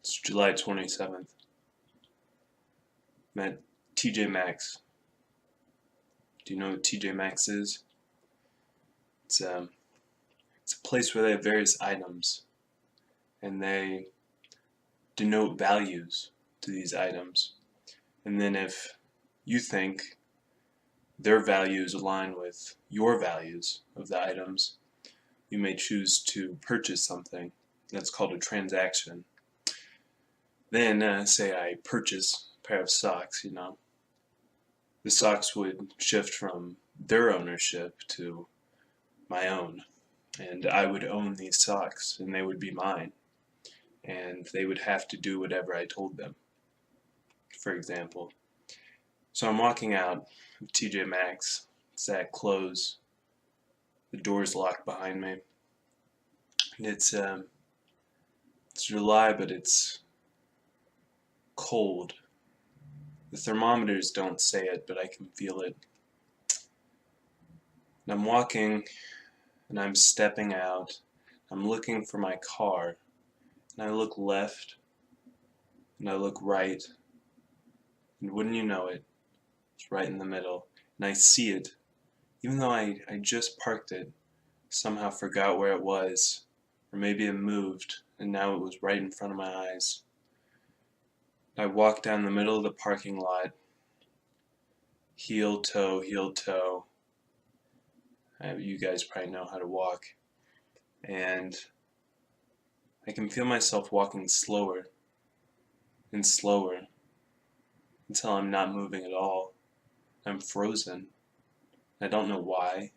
It's July 27th. I'm at TJ Maxx. Do you know what TJ Maxx is? It's um, it's a place where they have various items, and they denote values to these items. And then if you think their values align with your values of the items, you may choose to purchase something. That's called a transaction. Then, say I purchase a pair of socks, the socks would shift from their ownership to my own, and I would own these socks, and they would be mine, and they would have to do whatever I told them, for example. So I'm walking out of TJ Maxx. It's at close. The door's locked behind me. And it's July, but it's cold. The thermometers don't say it, but I can feel it. And I'm walking, and I'm stepping out. I'm looking for my car, and I look left, and I look right, and wouldn't you know it, it's right in the middle. And I see it, even though I just parked it, somehow forgot where it was, or maybe it moved, and now it was right in front of my eyes. I walked down the middle of the parking lot, heel toe, heel toe. You guys probably know how to walk. And I can feel myself walking slower and slower until I'm not moving at all. I'm frozen. I don't know why.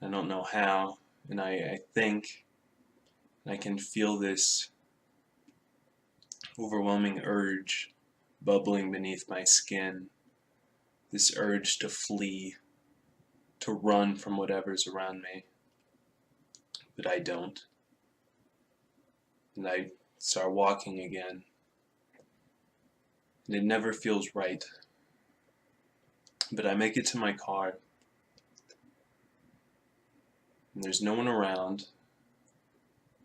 I don't know how. And I think, and I can feel this overwhelming urge bubbling beneath my skin. This urge to flee, to run from whatever's around me. But I don't. And I start walking again. And it never feels right. But I make it to my car, and there's no one around.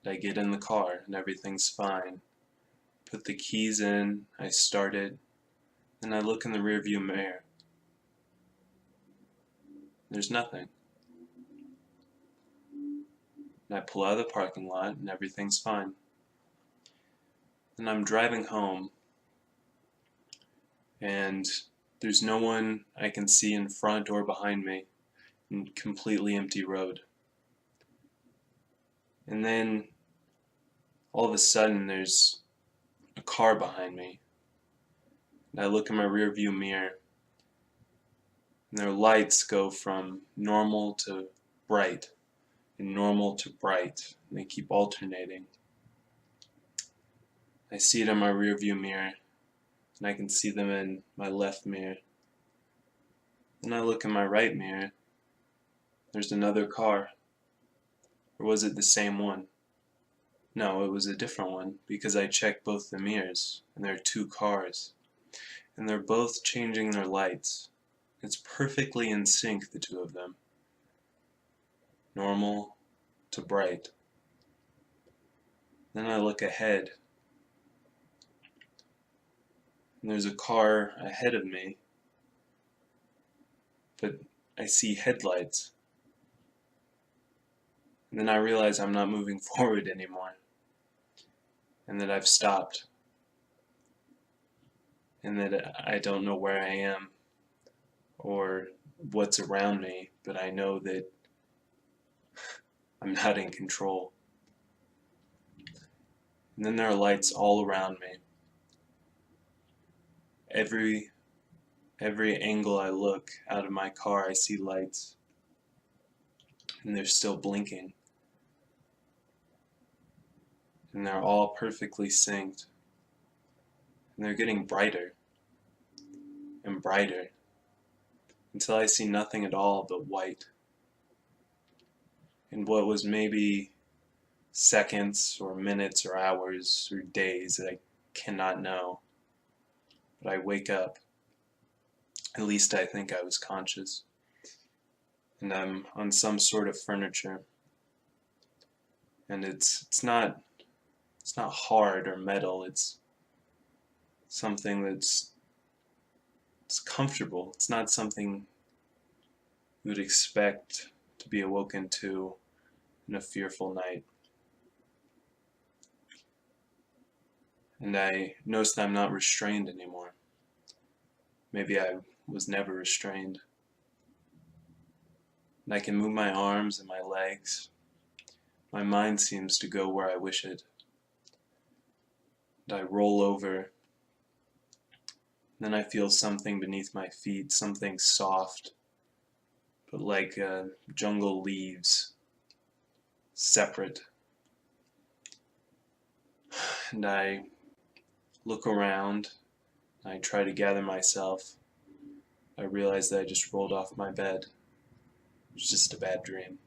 I get in the car, and everything's fine. Put the keys in, I start it, and I look in the rearview mirror. There's nothing. And I pull out of the parking lot, and everything's fine. And I'm driving home, and there's no one I can see in front or behind me, and completely empty road. And then all of a sudden there's a car behind me. And I look in my rear view mirror, and their lights go from normal to bright, and normal to bright, and they keep alternating. I see it in my rear view mirror, and I can see them in my left mirror. Then I look in my right mirror, there's another car. Or was it the same one? No, it was a different one, because I checked both the mirrors, and there are two cars. And they're both changing their lights. It's perfectly in sync, the two of them. Normal to bright. Then I look ahead, and there's a car ahead of me, but I see headlights. And then I realize I'm not moving forward anymore, and that I've stopped, and that I don't know where I am or what's around me, but I know that I'm not in control. And then there are lights all around me. Every angle I look out of my car, I see lights, and they're still blinking. And they're all perfectly synced. And they're getting brighter and brighter until I see nothing at all but white. And what was maybe seconds or minutes or hours or days that I cannot know. But I wake up. At least I think I was conscious. And I'm on some sort of furniture. And it's not It's not hard or metal. It's something it's comfortable. It's not something you would expect to be awoken to in a fearful night. And I notice that I'm not restrained anymore. Maybe I was never restrained. And I can move my arms and my legs. My mind seems to go where I wish it. And I roll over. Then I feel something beneath my feet, something soft, but like jungle leaves, separate. And I look around. I try to gather myself. I realize that I just rolled off my bed. It was just a bad dream.